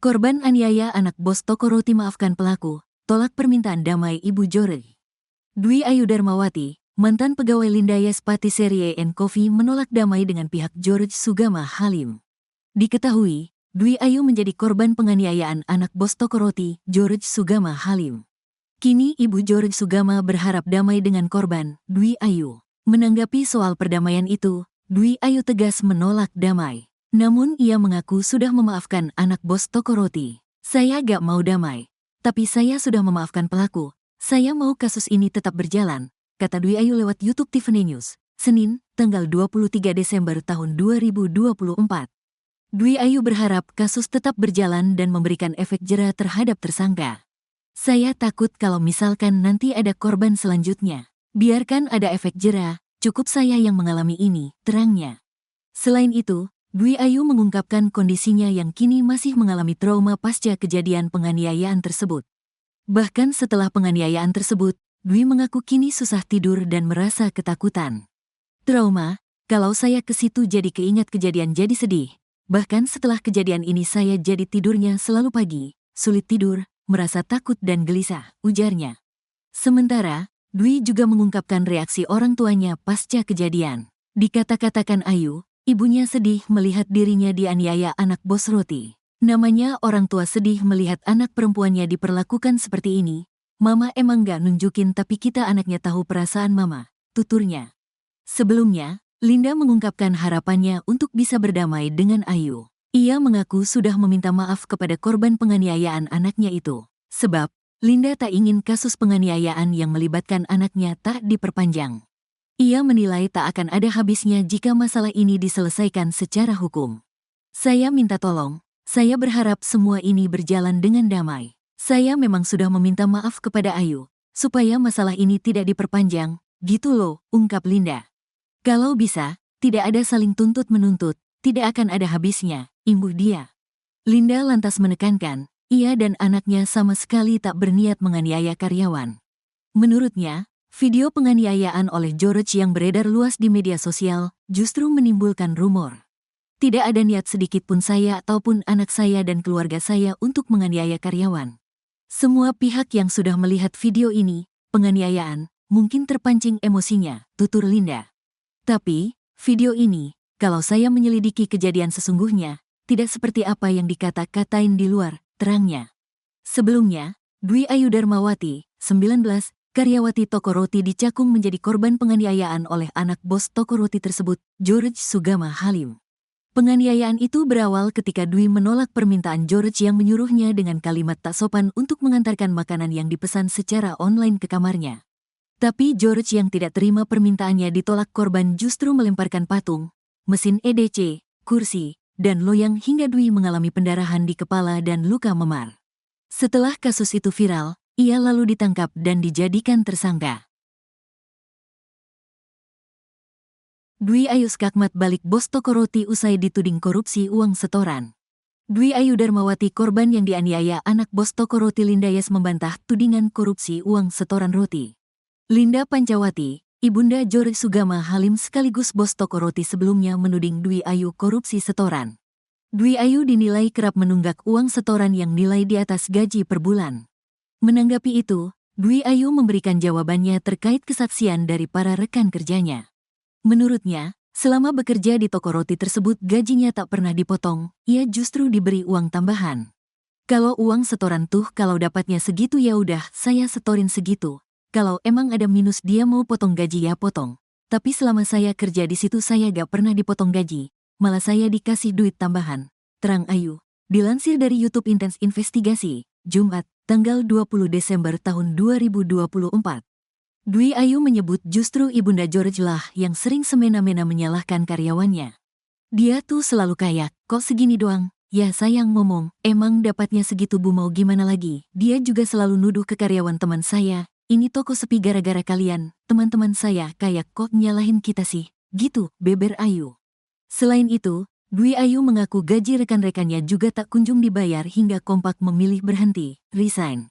Korban aniaya anak bos toko roti maafkan pelaku, tolak permintaan damai Ibu Jore. Dwi Ayu Darmawati, mantan pegawai Lindayes Patisserie and Coffee menolak damai dengan pihak George Sugama Halim. Diketahui, Dwi Ayu menjadi korban penganiayaan anak bos toko roti, George Sugama Halim. Kini Ibu George Sugama berharap damai dengan korban, Dwi Ayu. Menanggapi soal perdamaian itu, Dwi Ayu tegas menolak damai. Namun ia mengaku sudah memaafkan anak bos toko roti. Saya gak mau damai, tapi saya sudah memaafkan pelaku. Saya mau kasus ini tetap berjalan, kata Dwi Ayu lewat YouTube Tiffany News, Senin, tanggal 23 Desember tahun 2024. Dwi Ayu berharap kasus tetap berjalan dan memberikan efek jera terhadap tersangka. Saya takut kalau misalkan nanti ada korban selanjutnya. Biarkan ada efek jera, cukup saya yang mengalami ini, terangnya. Selain itu, Dwi Ayu mengungkapkan kondisinya yang kini masih mengalami trauma pasca kejadian penganiayaan tersebut. Bahkan setelah penganiayaan tersebut, Dwi mengaku kini susah tidur dan merasa ketakutan. Trauma, kalau saya ke situ jadi keingat kejadian jadi sedih. Bahkan setelah kejadian ini saya jadi tidurnya selalu pagi, sulit tidur, merasa takut dan gelisah, ujarnya. Sementara, Dwi juga mengungkapkan reaksi orang tuanya pasca kejadian. Dikata-katakan Ayu, ibunya sedih melihat dirinya dianiaya anak bos roti. Namanya orang tua sedih melihat anak perempuannya diperlakukan seperti ini. Mama emang gak nunjukin tapi kita anaknya tahu perasaan mama, tuturnya. Sebelumnya, Linda mengungkapkan harapannya untuk bisa berdamai dengan Ayu. Ia mengaku sudah meminta maaf kepada korban penganiayaan anaknya itu. Sebab, Linda tak ingin kasus penganiayaan yang melibatkan anaknya tak diperpanjang. Ia menilai tak akan ada habisnya jika masalah ini diselesaikan secara hukum. Saya minta tolong, saya berharap semua ini berjalan dengan damai. Saya memang sudah meminta maaf kepada Ayu, supaya masalah ini tidak diperpanjang, gitu loh, ungkap Linda. Kalau bisa, tidak ada saling tuntut-menuntut, tidak akan ada habisnya, imbuh dia. Linda lantas menekankan, ia dan anaknya sama sekali tak berniat menganiaya karyawan. Menurutnya, video penganiayaan oleh George yang beredar luas di media sosial justru menimbulkan rumor. Tidak ada niat sedikit pun saya ataupun anak saya dan keluarga saya untuk menganiaya karyawan. Semua pihak yang sudah melihat video ini, penganiayaan, mungkin terpancing emosinya, tutur Linda. Tapi, video ini, kalau saya menyelidiki kejadian sesungguhnya, tidak seperti apa yang dikata-katain di luar, terangnya. Sebelumnya, Dwi Ayu Darmawati, 19, karyawati toko roti di Cakung menjadi korban penganiayaan oleh anak bos toko roti tersebut, George Sugama Halim. Penganiayaan itu berawal ketika Dwi menolak permintaan George yang menyuruhnya dengan kalimat tak sopan untuk mengantarkan makanan yang dipesan secara online ke kamarnya. Tapi George yang tidak terima permintaannya ditolak, korban justru melemparkan patung, mesin EDC, kursi, dan loyang hingga Dwi mengalami pendarahan di kepala dan luka memar. Setelah kasus itu viral, ia lalu ditangkap dan dijadikan tersangka. Dwi Ayu skakmat balik bos toko roti usai dituding korupsi uang setoran. Dwi Ayu Darmawati, korban yang dianiaya anak bos toko roti Lindayes, membantah tudingan korupsi uang setoran roti. Linda Pancawati, ibunda George Sugama Halim sekaligus bos toko roti sebelumnya, menuding Dwi Ayu korupsi setoran. Dwi Ayu dinilai kerap menunggak uang setoran yang nilai di atas gaji per bulan. Menanggapi itu, Dwi Ayu memberikan jawabannya terkait kesaksian dari para rekan kerjanya. Menurutnya, selama bekerja di toko roti tersebut gajinya tak pernah dipotong, ia justru diberi uang tambahan. Kalau uang setoran tuh kalau dapatnya segitu ya udah saya setorin segitu. Kalau emang ada minus dia mau potong gaji ya potong. Tapi selama saya kerja di situ saya gak pernah dipotong gaji, malah saya dikasih duit tambahan, terang Ayu. Dilansir dari YouTube Intens Investigasi, Jumat, tanggal 20 Desember tahun 2024. Dwi Ayu menyebut justru ibunda George lah yang sering semena-mena menyalahkan karyawannya. Dia tuh selalu kayak, kok segini doang? Ya sayang ngomong, emang dapatnya segitu bu, mau gimana lagi? Dia juga selalu nuduh ke karyawan teman saya, ini toko sepi gara-gara kalian, teman-teman saya kayak kok nyalahin kita sih? Gitu, beber Ayu. Selain itu, Dwi Ayu mengaku gaji rekan-rekannya juga tak kunjung dibayar hingga kompak memilih berhenti, resign.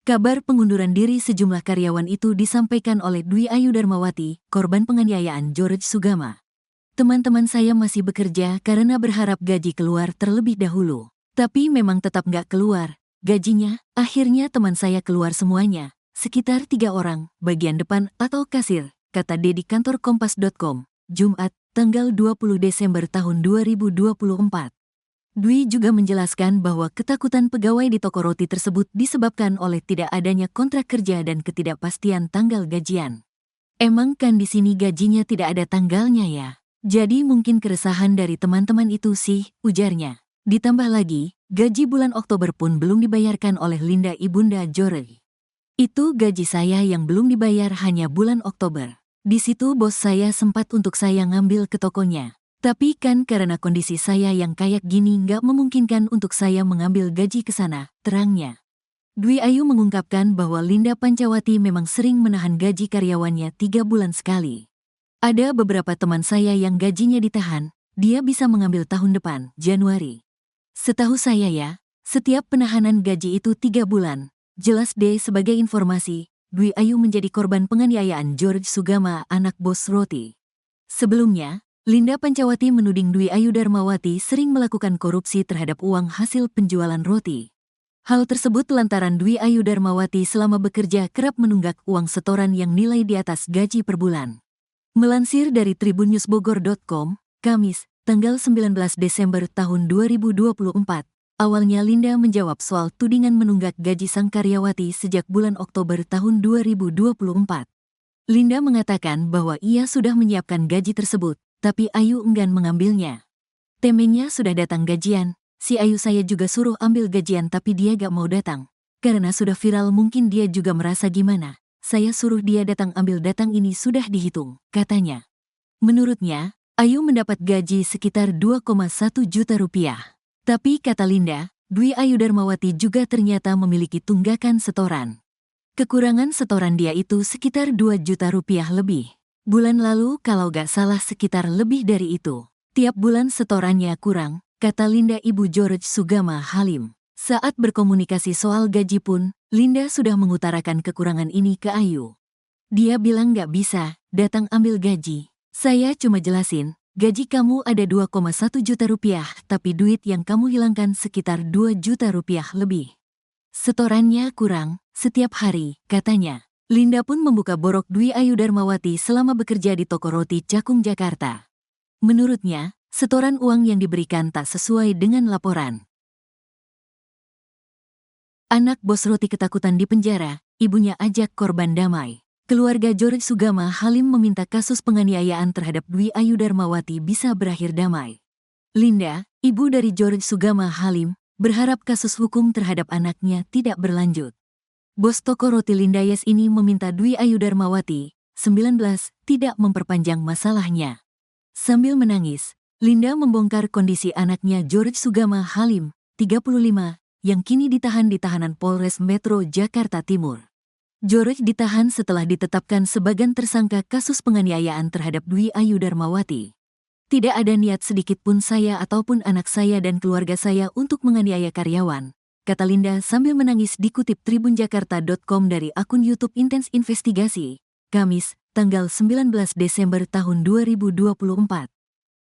Kabar pengunduran diri sejumlah karyawan itu disampaikan oleh Dwi Ayu Darmawati, korban penganiayaan George Sugama. Teman-teman saya masih bekerja karena berharap gaji keluar terlebih dahulu. Tapi memang tetap nggak keluar gajinya. Akhirnya teman saya keluar semuanya, sekitar 3 orang, bagian depan atau kasir, kata D di kantor Kompas.com, Jumat, tanggal 20 Desember tahun 2024. Dwi juga menjelaskan bahwa ketakutan pegawai di toko roti tersebut disebabkan oleh tidak adanya kontrak kerja dan ketidakpastian tanggal gajian. Emang kan di sini gajinya tidak ada tanggalnya ya? Jadi mungkin keresahan dari teman-teman itu sih, ujarnya. Ditambah lagi, gaji bulan Oktober pun belum dibayarkan oleh Linda ibunda Jorei. Itu gaji saya yang belum dibayar hanya bulan Oktober. Di situ bos saya sempat untuk saya ngambil ke tokonya. Tapi kan karena kondisi saya yang kayak gini nggak memungkinkan untuk saya mengambil gaji ke sana, terangnya. Dwi Ayu mengungkapkan bahwa Linda Pancawati memang sering menahan gaji karyawannya 3 bulan sekali. Ada beberapa teman saya yang gajinya ditahan, dia bisa mengambil tahun depan, Januari. Setahu saya ya, setiap penahanan gaji itu 3 bulan. Jelas deh. Sebagai informasi, Dwi Ayu menjadi korban penganiayaan George Sugama, anak bos roti. Sebelumnya, Linda Pancawati menuding Dwi Ayu Darmawati sering melakukan korupsi terhadap uang hasil penjualan roti. Hal tersebut lantaran Dwi Ayu Darmawati selama bekerja kerap menunggak uang setoran yang nilai di atas gaji per bulan. Melansir dari tribunnews.bogor.com, Kamis, tanggal 19 Desember tahun 2024, awalnya Linda menjawab soal tudingan menunggak gaji sang karyawati sejak bulan Oktober tahun 2024. Linda mengatakan bahwa ia sudah menyiapkan gaji tersebut, tapi Ayu enggan mengambilnya. Temenya sudah datang gajian, si Ayu saya juga suruh ambil gajian tapi dia gak mau datang. Karena sudah viral mungkin dia juga merasa gimana. Saya suruh dia datang ambil datang ini sudah dihitung, katanya. Menurutnya, Ayu mendapat gaji sekitar 2,1 juta rupiah. Tapi kata Linda, Dwi Ayu Darmawati juga ternyata memiliki tunggakan setoran. Kekurangan setoran dia itu sekitar 2 juta rupiah lebih. Bulan lalu kalau gak salah sekitar lebih dari itu. Tiap bulan setorannya kurang, kata Linda ibu George Sugama Halim. Saat berkomunikasi soal gaji pun, Linda sudah mengutarakan kekurangan ini ke Ayu. Dia bilang gak bisa, datang ambil gaji. Saya cuma jelasin, gaji kamu ada 2,1 juta rupiah, tapi duit yang kamu hilangkan sekitar 2 juta rupiah lebih. Setorannya kurang, setiap hari, katanya. Linda pun membuka borok Dwi Ayu Darmawati selama bekerja di toko roti Cakung, Jakarta. Menurutnya, setoran uang yang diberikan tak sesuai dengan laporan. Anak bos roti ketakutan di penjara, ibunya ajak korban damai. Keluarga George Sugama Halim meminta kasus penganiayaan terhadap Dwi Ayu Darmawati bisa berakhir damai. Linda, ibu dari George Sugama Halim, berharap kasus hukum terhadap anaknya tidak berlanjut. Bos toko roti Lindayes ini meminta Dwi Ayu Darmawati, 19, tidak memperpanjang masalahnya. Sambil menangis, Linda membongkar kondisi anaknya George Sugama Halim, 35, yang kini ditahan di tahanan Polres Metro Jakarta Timur. George ditahan setelah ditetapkan sebagai tersangka kasus penganiayaan terhadap Dwi Ayu Darmawati. Tidak ada niat sedikit pun saya ataupun anak saya dan keluarga saya untuk menganiaya karyawan, kata Linda sambil menangis, dikutip tribunjakarta.com dari akun YouTube Intens Investigasi, Kamis, tanggal 19 Desember tahun 2024.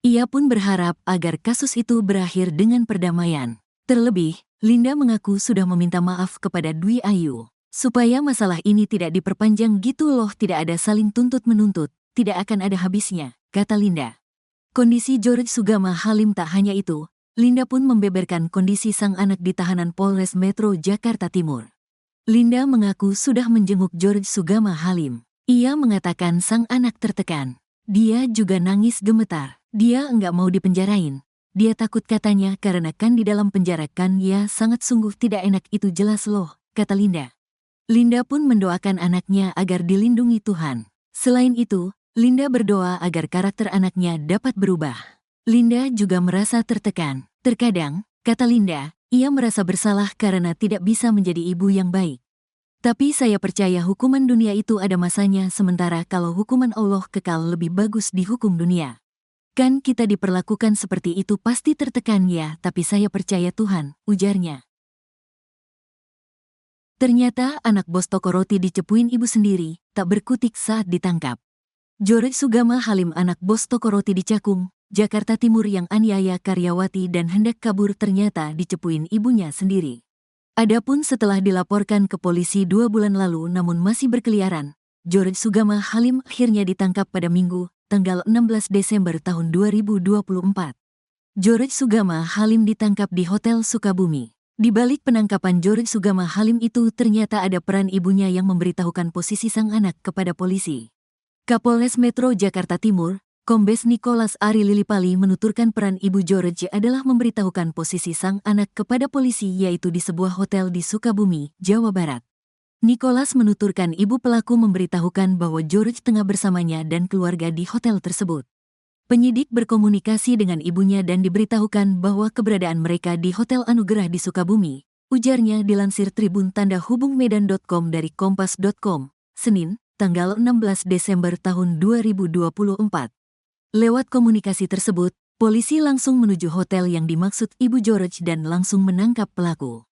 Ia pun berharap agar kasus itu berakhir dengan perdamaian. Terlebih, Linda mengaku sudah meminta maaf kepada Dwi Ayu, supaya masalah ini tidak diperpanjang gitu loh, tidak ada saling tuntut-menuntut, tidak akan ada habisnya, kata Linda. Kondisi George Sugama Halim tak hanya itu, Linda pun membeberkan kondisi sang anak di tahanan Polres Metro Jakarta Timur. Linda mengaku sudah menjenguk George Sugama Halim. Ia mengatakan sang anak tertekan. Dia juga nangis gemetar. Dia enggak mau dipenjarain. Dia takut katanya karena kan di dalam penjara kan ya sangat sungguh tidak enak itu jelas loh, kata Linda. Linda pun mendoakan anaknya agar dilindungi Tuhan. Selain itu, Linda berdoa agar karakter anaknya dapat berubah. Linda juga merasa tertekan. Terkadang, kata Linda, ia merasa bersalah karena tidak bisa menjadi ibu yang baik. Tapi saya percaya hukuman dunia itu ada masanya, sementara kalau hukuman Allah kekal lebih bagus di hukum dunia. Kan kita diperlakukan seperti itu pasti tertekan ya, tapi saya percaya Tuhan, ujarnya. Ternyata anak bos toko roti dicepuin ibu sendiri, tak berkutik saat ditangkap. George Sugama Halim, anak bos toko roti di Cakung, Jakarta Timur yang aniaya karyawati dan hendak kabur ternyata dicepuin ibunya sendiri. Adapun setelah dilaporkan ke polisi 2 bulan lalu namun masih berkeliaran, George Sugama Halim akhirnya ditangkap pada Minggu, tanggal 16 Desember tahun 2024. George Sugama Halim ditangkap di Hotel Sukabumi. Di balik penangkapan George Sugama Halim itu ternyata ada peran ibunya yang memberitahukan posisi sang anak kepada polisi. Kapolres Metro Jakarta Timur, Kombes Nicholas Ari Lilipali menuturkan peran ibu George adalah memberitahukan posisi sang anak kepada polisi yaitu di sebuah hotel di Sukabumi, Jawa Barat. Nicholas menuturkan ibu pelaku memberitahukan bahwa George tengah bersamanya dan keluarga di hotel tersebut. Penyidik berkomunikasi dengan ibunya dan diberitahukan bahwa keberadaan mereka di Hotel Anugerah di Sukabumi, ujarnya dilansir Tribun Tanda Hubung Medan.com dari Kompas.com, Senin, tanggal 16 Desember tahun 2024. Lewat komunikasi tersebut, polisi langsung menuju hotel yang dimaksud ibu George dan langsung menangkap pelaku.